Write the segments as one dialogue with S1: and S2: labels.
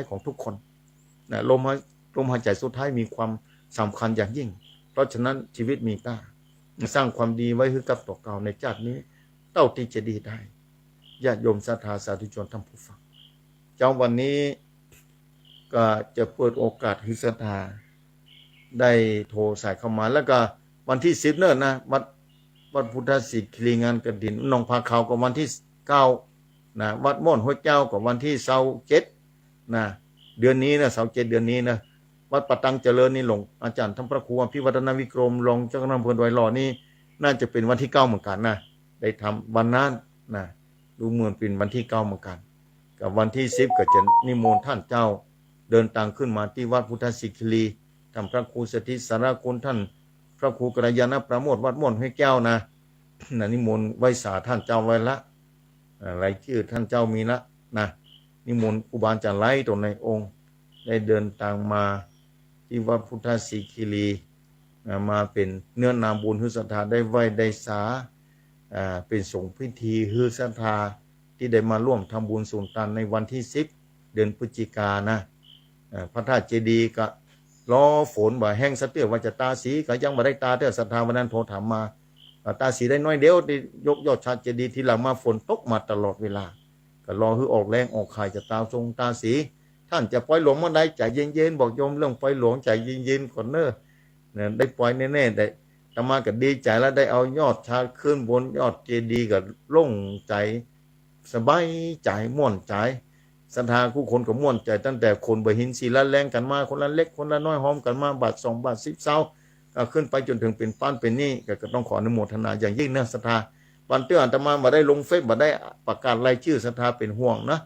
S1: ของทุกคนนะลมหายใจสุดท้ายมีความสำคัญอย่างยิ่งเพราะฉะนั้นชีวิตมีค่าสร้างความดีไว้ให้กับตัวเก่าในชาตินี้เท่าที่จะดีได้ญาติโยมศรัทธาสาธุชนท่านผู้ฟังเจ้าวันนี้ก็จะเปิดโอกาสให้ศรัทธาได้โทรสายเข้ามาแล้วก็วันที่10เนี่ยนะวัดพุทธศิษย์งานกฐินหนองพาเขาก็วันที่9นะวัดม่อนห้วยเจ้าก็วันที่27นะเดือนนี้นะ27เดือนนี้นะวัดปะตังเจริญนี่หลวงอาจารย์ท่านพระครูอภิวัฒนวิกรมรองเจ้าคณะอำเภอดอยหล่อนี่น่าจะเป็นวันที่9เหมือนกันนะได้ทำวันนั้นนะดูเหมือนเป็นวันที่9เหมือนกันกับวันที่10ก็จะนิมนต์ท่านเจ้าเดินทางขึ้นมาที่วัดพุทธศิคีท่านพระครูสถิตสารคุณท่านพระครูกัลยาณประโมทวัดม่อนห้วยแก้วนะนิมนต์ไว้สาท่านเจ้าไว้ละรายชื่อท่านเจ้ามีละนะนิมนต์ครูบาอาจารย์ไล่ตนในองค์ได้เดินทางมาที่วัดพุทธศิคีมาเป็นเนื้อนาบุญฮือศรัทธาได้ไหว้ได้สาเป็นสงฆ์พิธีฮือศรัทธาที่ได้มาร่วมทำบุญสุนทานในวันที่10เดือนพฤศจิกายนนะพระธาตุเจดีย์ก็รอฝนบ่แห้งสะเตื้อว่าจะตาสีก็ยังบ่ได้ตาเด้อศรัทธาวันนั้นโทรถามมาตาสีได้น้อยเดียวยกยอดชาเจดีย์ที่หลังมาฝนตกมาตลอดเวลาก็รอให้ออกแรงออกข่ายจะตาทรงตาสีท่านจะปล่อยหลวงเมื่อใดใจเย็นๆบอกโยมเรื่องปล่อยหลวงใจเย็นๆก่อนเน้อเนี่ยได้ปล่อยแน่ๆได้ตมาก็ดีใจแล้วได้เอายอดชาขึ้นบนยอดเจดีย์ก็โล่งใจสบายใจม่วนใจศรัทธาผู้คนก็ม่วนใจตั้งแต่คนบ่หินศิลาแรงกันมาคนละเล็กคนละน้อยหอมกันมาบาท2 บาท10 เซาขึ้นไปจนถึงเป็นป้านเป็นนี่ก็ต้องขออนุโมทนาอย่างยิ่งนะศรัทธาวันเตื้ออาตมาบ่ได้ลงเฟซบ่ได้ประกาศรายชื่อศรัทธาเป็นห่วงนะ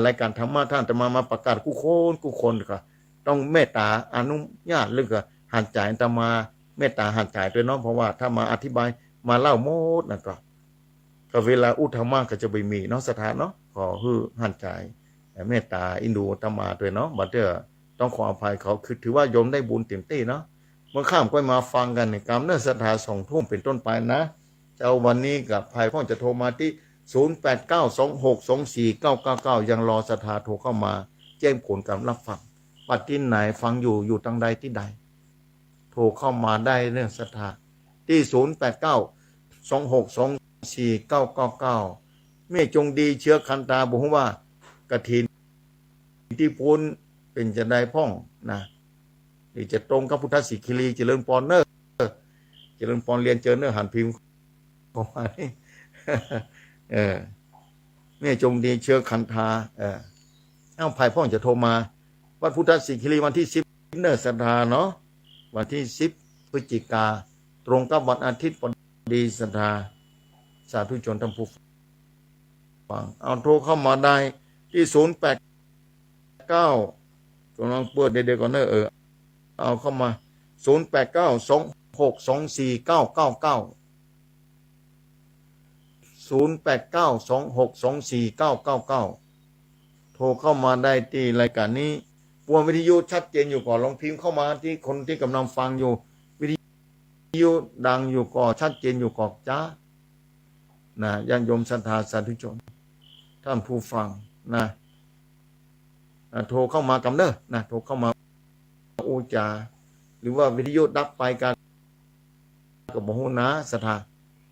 S1: รายการธรรมะท่านอาตมาประกาศกู้คนก็ต้องเมตตาอนุญาตหรือก็หันใจอาตมาเมตตาหันใจด้วยเนาะเพราะว่าถ้ามาอธิบายมาเล่าหมดนะก็เวลาอุทธรรมะก็จะไม่มีเนาะศรัทธาเนาะขอฮือหันใจเมตตาอินดูอาตมาด้วยเนาะบัดเด้อต้องขออภัยเขาคือถือว่าโยมได้บุญเต็มที่เนาะเมื่อข้ามก็มาฟังกันในกรรมเนื้อศรัทธา2 ทุ่มเป็นต้นไปนะเจ้าวันนี้กับภัยพ่อจะโทรมาที่0892624999ยังรอศรัทธาโทรเข้ามาแจ้งผลการรับฟังปัดที่ไหนฟังอยู่ทางใดที่ใดโทรเข้ามาได้เรื่องศรัทธาที่0892624999แม่จงดีเชื้อคันตาบอกว่ากฐินที่พูนเป็นจะได้พ่องนะนี่จะตรงกับพุทธศิคีเจริญพรเนอร์เจริญพรเรียนเจอเนอร์หันพิมพ์เข้ามาแม่จงดีเชื้อคันธาภายพ่องจะโทรมาวัดพุทธศิคีวันที่10เนอร์ศรัทธาเนาะวันที่10พฤศจิกาตรงกับวันอาทิตย์พอดีศรัทธาสาธุชนท่านผู้ฟังเอาโทรเข้ามาได้ที่089กำลังเปิดเด็กๆก่อนเนอะเอาเข้ามา0892624999 0892624999โทรเข้ามาได้ที่รายการนี้ปวงวิทยุชัดเจนอยู่ก่อนลองพิมพ์เข้ามาที่คนที่กำลังฟังอยู่วิทยุดังอยู่ก่อนชัดเจนอยู่ก่อนจ้านะญาติโยมศรัทธาสาธุชนท่านผู้ฟังนะโทรเข้ามากำเนิดนะโทรเข้ามาโอจาหรือว่าวิทยุดับไปการกับโมโหนะศรัทธา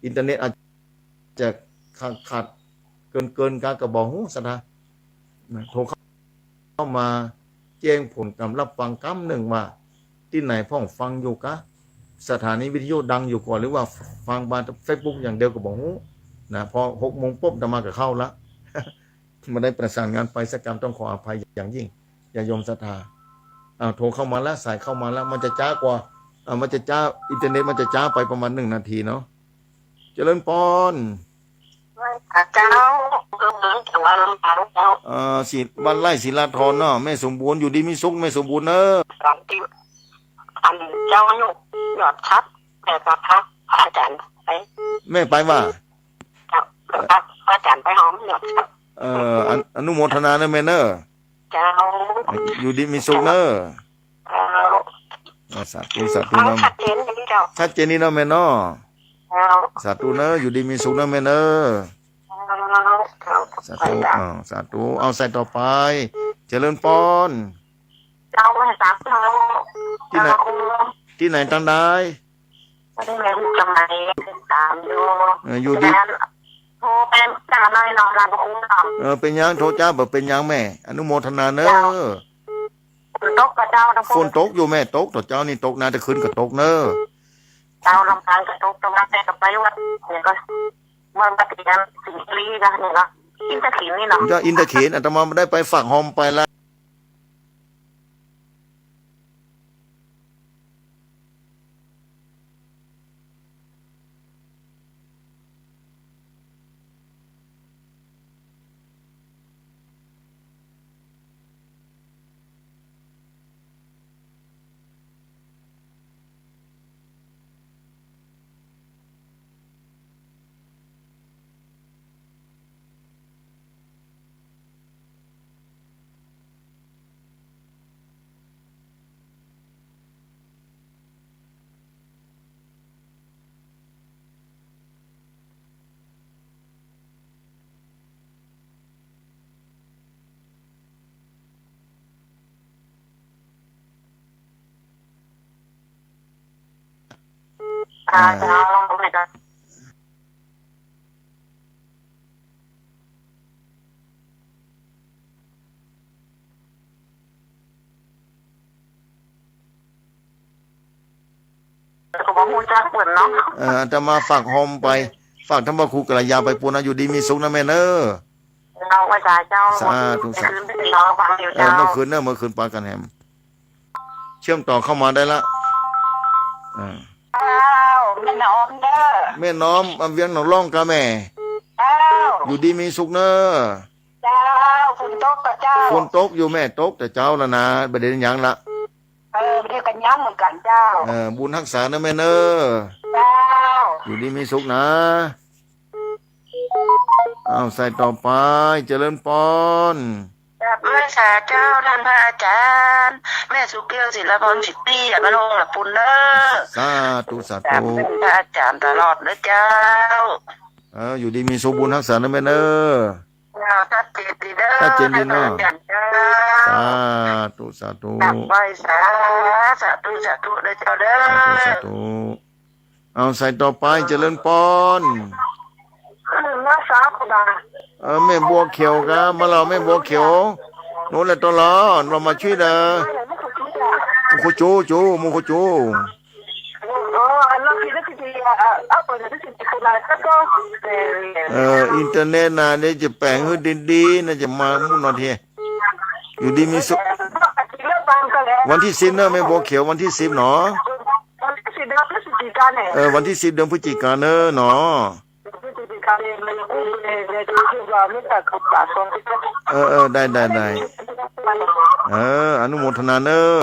S1: อินเทอร์เน็ตอาจจะขาดเกินการกับบอกหูศรัทธาโทรเข้ามาแจ้งผลการรับฟังกำหนึ่งว่าที่ไหนพ่องฟังอยู่กะสถานีวิทยุดังอยู่ก่อนหรือว่าฟังบานเฟซบุ๊กอย่างเดียวกับบอกหูนะพอ6 โมงปุ๊บจะมากับเข้าละมาได้ประสานงานไปสักกรรมต้องขออภัยอย่างยิ่งอย่ายมศรัทธาโทรเข้ามาแล้วสายเข้ามาแล้วมันจะจ้ากว่ามันจะจ้าอินเทอร์เน็ตมันจะจ้าไปประมาณ1 นาทีเนาะเจริญพร
S2: เจ้าแต่ว่าเราเจ้า
S1: ศิษย์บ้านไร่ศิลาธรเนาะแม่สมบูรณ์อยู่ดีมีสุขแม่สมบูรณ์
S2: ตอนที่เจ้าหยอดชัดแต่กับพระอาจารย์ไป
S1: แม่ไปว่า
S2: พระอาจารย์ไปหอมหยอดชัด
S1: อนุโมทนาเนอะแม่เนอะ
S2: เจ้า
S1: อยู่ดีมีสุขเนอะสาธุเนาะ
S2: ชัดเจนนี่เจ้า
S1: ชัดเจนนี่เนาะแม่เนาะสาธุเนอะอยู่ดีมีสุขเนอะแม่เนอะสาธุเอาใส่ต่อไป เจริญปอน
S2: เจ้าให้สามเจ้า
S1: ที่ไหน
S2: เจ้าคง
S1: ที่ไหนตั้งได้
S2: ไม่ได้แม่ทำไมตามอยู่
S1: อยู่ดี
S2: โทรเป็นจ้าน้อยนอนรันคงนอน
S1: เป็นยังโทรจ้าแบบเป็นยังแม่ อนุโมทนาเนอะ
S2: ตกกับเจ้าทั้ง
S1: ฝนตกอยู่แม่ตกต่อเจ้านี่ตกนาจะขึ้นก็ตกเนอะ
S2: เจ้าลำพังกับตกตรงนั้นแต่กับไปวัดเนี่ยก็มันปฏิกันสิ่งลีนะเนี่ยก็อินทขีนี่เนาะ
S1: เจ้าอินเตอร์เขนอาตมาไม่ได้ไปฝากหอมไปละ
S2: เจ้าไม่ได้ก็บอกมูจักเหมือนเนาะ
S1: อาตมาฝากหอมไปฝากธรรมครูกระยาไปปูนะอยู่ดีมีสุขนะแม่เนอะ
S2: เราไม่จ่ายเจ้า
S1: สาธุสาธุ
S2: คืนไปรอฟังอยู่เจ้า
S1: เมื่อคืนเนอะเมื่อคืนปากันแฮมเชื่อมต่อเข้ามาได้ละอ่า
S2: เจ้าแม่น้องเด้อ
S1: แม่น้อมอำเวียงหนองร่องกะแม่
S2: เจ้า
S1: อยู่ดีมีสุขเนอะ
S2: เจ้าฝนตกกับเจ้า
S1: ฝนตกอยู่แม่ตกแต่เจ้าละนะประเด็นหยังละ
S2: ไม่ได้กันย้ำเหมือนกันเจ้า
S1: บุญรักษานะแม่เนอะ
S2: เจ้า
S1: อยู่ดีมีสุขนะเอาใส่ต่อไปเจริญปอน
S2: แบบแม่สาเจ้าท่านพระอาจารย์แม่สุเกียวศิลปพรสิทธิ์อย่ามาลงหลับปุ่นเนอะ
S1: สาธุสา
S2: แบบ
S1: ธุ
S2: เป็นพระอาจารย์ตลอดนะเจ้า
S1: อยู่ดีมีสุขบุญรักษานะแม่เนอะ
S2: เราชัดเจนดีเด้อ
S1: ชัดเจนดีเนอะ
S2: ท่พรอาจารย์เจ้า
S1: สาธุสาธุ
S2: กลับไปสาธุสาธุนะเจ้าเด้อ
S1: สาธุเอาใส่ต่อไปเจริญปอน
S2: มาสาคุณดา
S1: แม่บัวเขียวครับมาเราแม่บัวเขียวโน่นแหละตัวล้อเรามาช่วยเด้อ
S2: ไม่เคยคิดอ่ะ
S1: มุขจูจูมุขจู
S2: อันนั้นคือที่เอาไปที่ที่คุณนายก็
S1: อินเทอร์เน็ตนะเนี่ยจะแปลงให้ดีๆนะจะมามุ่งนอนเทียอยู่ดีมีสุขวันที่10เนอะแม่บัวเขียววันที่10เนาะวันที่10เดือนพฤศจิกายนเนอะเนาะได้อนุโมทนาเนอะ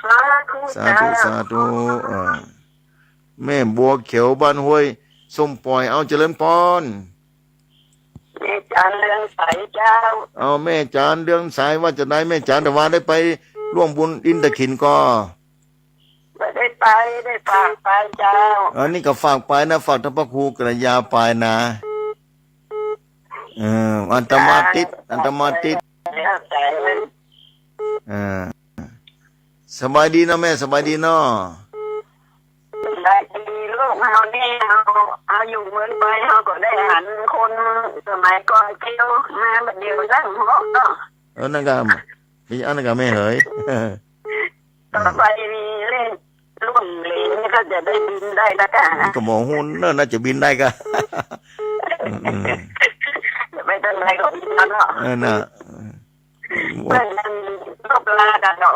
S1: สาธุสาธุแม่บัวเขียวบ้านห้วยส้มปล่อยเอาเจริญปอน
S2: แม่จานเรื่องใสเจ้า
S1: เอาแม่จานเรื่องสายว่าจะได้แม่จานแต่ว่าได้ไปร่วมบุญอินทขินก็
S2: ไม่ได้ไปได้ฝากไปเจ้า
S1: อันนี้ก็ฝากไปนะฝากท่านพระครูกระยาไปนะอันตมาติดสบายดีนะแม่สบายดีเนาะ
S2: ได้ดีลูกเราเนี่ยเอาอยู่เหมือนไปเราก็ได้หันคนสมัยก่อนเที่ยวมาแบบเดียวนั่งหัวเนาะ
S1: นั่นก็มีอันนั้นก็ไม่เหย
S2: ต่อไปมีเล่นรุ่นเหลนก็จะได้บินได้แล้วกัน
S1: ก็หมอหุ่นน่าจะบินได้ก็
S2: ไม่ต้องอะไรก็บินแล้วเนาะ
S1: น่ะ
S2: เพื่อนลบลากันเนาะ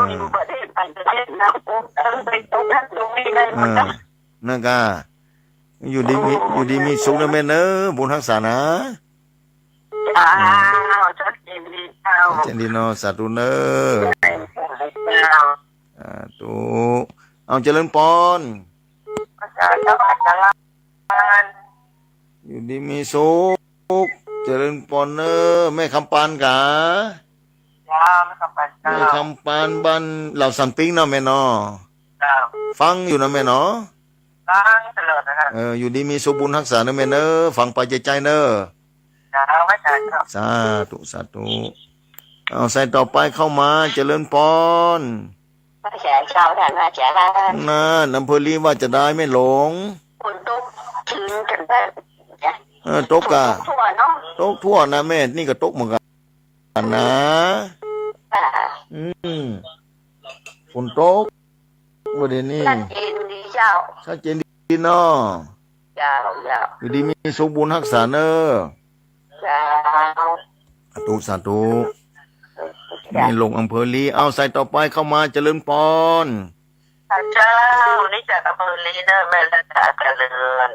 S2: อยู่ประเทศต่างประเทศนะไปตรงนั้นตรงนี้ได้หมดนะ
S1: นั่นก็อยู่ดีมีสุขนะแม่เนอะบุญรักษานะ
S2: ชัดเจนดีเจ้า
S1: เจนดีเนาะสาธุเนอะ
S2: เจ้า
S1: ตุเอาเจริญปอน
S2: เจ้าอาจารย์
S1: อยู่ดีมีสุขเจริญปอนเนอะแม่คำปานกะ
S2: ไม่ต้องไปเจ้า
S1: แม่คำปานบ้านเหล่าสันปิ้งเนาะแม่เนาะ
S2: เจ้า
S1: ฟังอยู่นะแม่เนาะ
S2: ตั้งตลอดนะครับ
S1: อยู่ดีมีสุขบุญรักษานะแม่เนอะฟังไปใจเนอะ
S2: เ จ้าพระอาจารย์ครับ
S1: สาธุสาธุเอาใส่ต่อไปเข้ามาเจริญพร
S2: พระอาจารย์เจ้าท่านพระอาจารย์
S1: นะอำเภอลีว่าจะได้ไม่หลง
S2: คนตกชื้นกันได้จ้ะ
S1: ตกกะ
S2: ทั่วเนาะ
S1: ตกทั่วนะแม่นี่ก็ตกเหมือนกันนะ
S2: อ่า
S1: ฝนตกวันนี้
S2: นั่นเองดีเจ้า
S1: ชัดเจนดีเนาะ
S2: เจ้าเจ้า
S1: อยู่ดีมีสมบูรณ์รักษาเนอะ
S2: เจ้า
S1: สาธุสาธุนี่ลงอำเภอลีเอาใส่ต่อไปเข้ามาเจริญพร
S2: เจ้านี่จากอำเภอลีเนอร์แม่ละดาเจริญ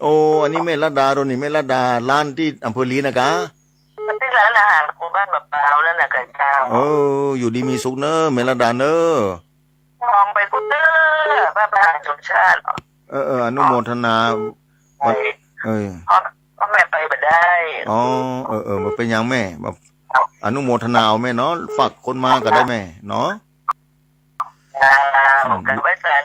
S1: โอ้อันนี้แม่ละดาโดนี่แม่ละดาร้านที่อำเภอลีนะคะ
S2: มันเป็นร้านอาหารหมู่บ้านมะพร้าวแล้วนะกันเจ้า
S1: อยู่ดีมีสุขเนอะแม่ละดาเนอะ
S2: มองไปพุทธพระประธานชนชาติ
S1: อนุโมทนา
S2: ไป เพราะแม่ไปมาได้
S1: มันเป็นอย่างแม่แบบอนุโมทนาเอาแม่เนาะฝากคนมาก็ได้แม่เนาะ
S2: กันไว้แสน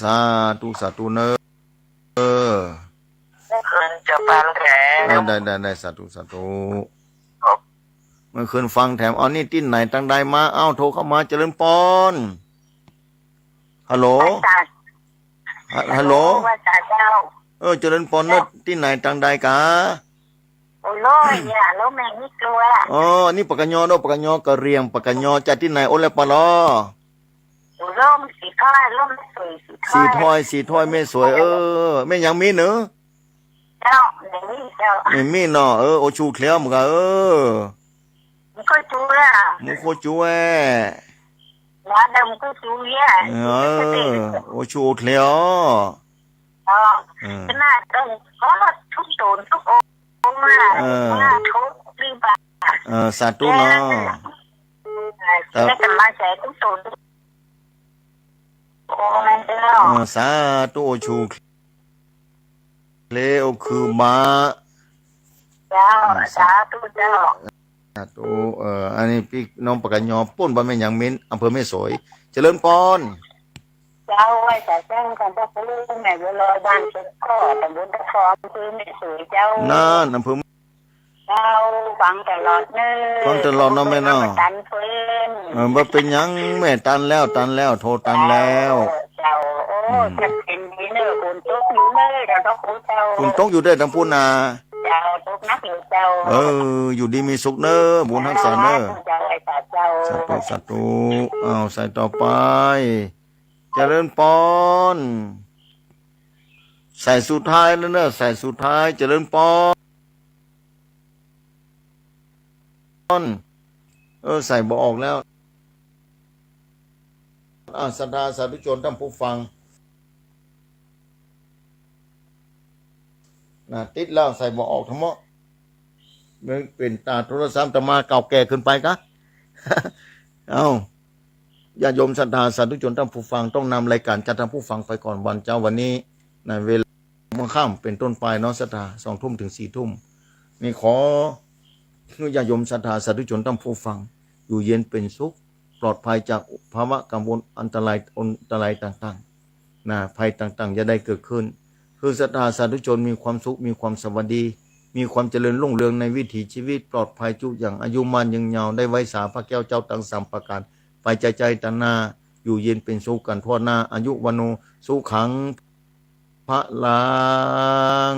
S1: สาธุสาธุเนอะ
S2: คืนจะฟังแถม
S1: ได้สาธุสาธุเมื่อคืนฟังแถมเอานี่ติ้นไหนตั้งใดมาเอ้าโทรเข้ามาเจริญพรฮัลโหลฮัลโหล
S2: ว่าจ่าเจ้า
S1: เจริญพรเนอะติ้นไหนตั้งใดกะ
S2: โอ้โลอย่าโลแมงนี่กลัว
S1: นี่ปากกะยอเนอะปากกะยอกะเรียงปากกะยอจากที่ไหนโอเลปะลอ
S2: โอ้โลมสีถ้อยโลมสวยสีถ้อย
S1: สีถ้อยไม่สวยแม่ยังมีเนอะ
S2: เจ้าในนี่เจ้า
S1: ไม่มีเนาะโอชูเคลียวมึงกะ
S2: มันก็จูละ
S1: มึงโคจูแอ
S2: แล้วเดิมก็จูเยอะ
S1: โอชูเคลียว
S2: ขนาดต้องก็ทุกโดนทุกองค์มาทุกรีบา
S1: สาธุเนาะ
S2: แล้วจะมาใส่ทุกโดนโอ้แม่เจ้า
S1: สาธุโอชูเลวคือมา
S2: เจ้าสาธุเจ้า
S1: สาธุอันนี้พี่น้องปากกะยอป่นบ่แม่นหยังมิ้นอำเภอแม่สวยเจริญพร
S2: เจ้าไว้แต่แจ้งกันก็คือแม่บัวลอยบ้านสุดก็ตำบลตะฟอมคือแม่สวยเจ้า
S1: นั่นอำเภอ
S2: เจ้าฟังตลอดเนอะ
S1: ฟังตลอดเนาะแม่เนาะ
S2: ตันเพิ่น
S1: บ่เป็นหยังแม่ตันแล้วโทรตันแล้ว
S2: เจ้าโอ้จะเป็นดีเนอะคนตกอยู่เนอะเดี๋ยวเขาคุยเจ้า
S1: คุณตกอยู่ได้ทั้งพูนนา
S2: เจ้าตกนักอยู่เจ้า
S1: อยู่ดีมีสุขเนอะบุญรักษาเนอะ
S2: เจ้าไอ้ตาเจ้า
S1: สาธุเอาใส่ต่อไปเจริญพรใส่สุดท้ายแล้วเนอะใส่สุดท้ายเจริญพรใส่บ่ออกแล้วศรัทธาสาธุชนท่านผู้ฟังติดแล้วใส่บ่ออกทั้งหมดมันเป็นตาโทรศัพท์แต่มาเก่าแก่ขึ้นไปกะ เอาญาติโยมศรัทธาสาธุชนท่านผู้ฟังต้องนำรายการจัดทำผู้ฟังไปก่อนวันเจ้าวันนี้ในเวลาเมื่อค่ำเป็นต้นไปเนาะศรัทธา2 ทุ่มถึง4 ทุ่มนี่ขอญาติโยมศรัทธาสาธุชนท่านผู้ฟังอยู่เย็นเป็นสุขปลอดภัยจากภาวะกังวลอันตรายต่างๆภัยต่างๆจะได้เกิดขึ้นคือศรัทธาสาธุชนมีความสุขมีความสวัสดีมีความเจริญรุ่งเรืองในวิถีชีวิตปลอดภัยจุอย่างอายุมันยืนยาวได้ไว้สาพระแก้วเจ้าตั้ง3 ประการไปใจตันนาอยู่เย็นเป็นสุขกันทั่วหน้าอายุวโนสุขังพระลัง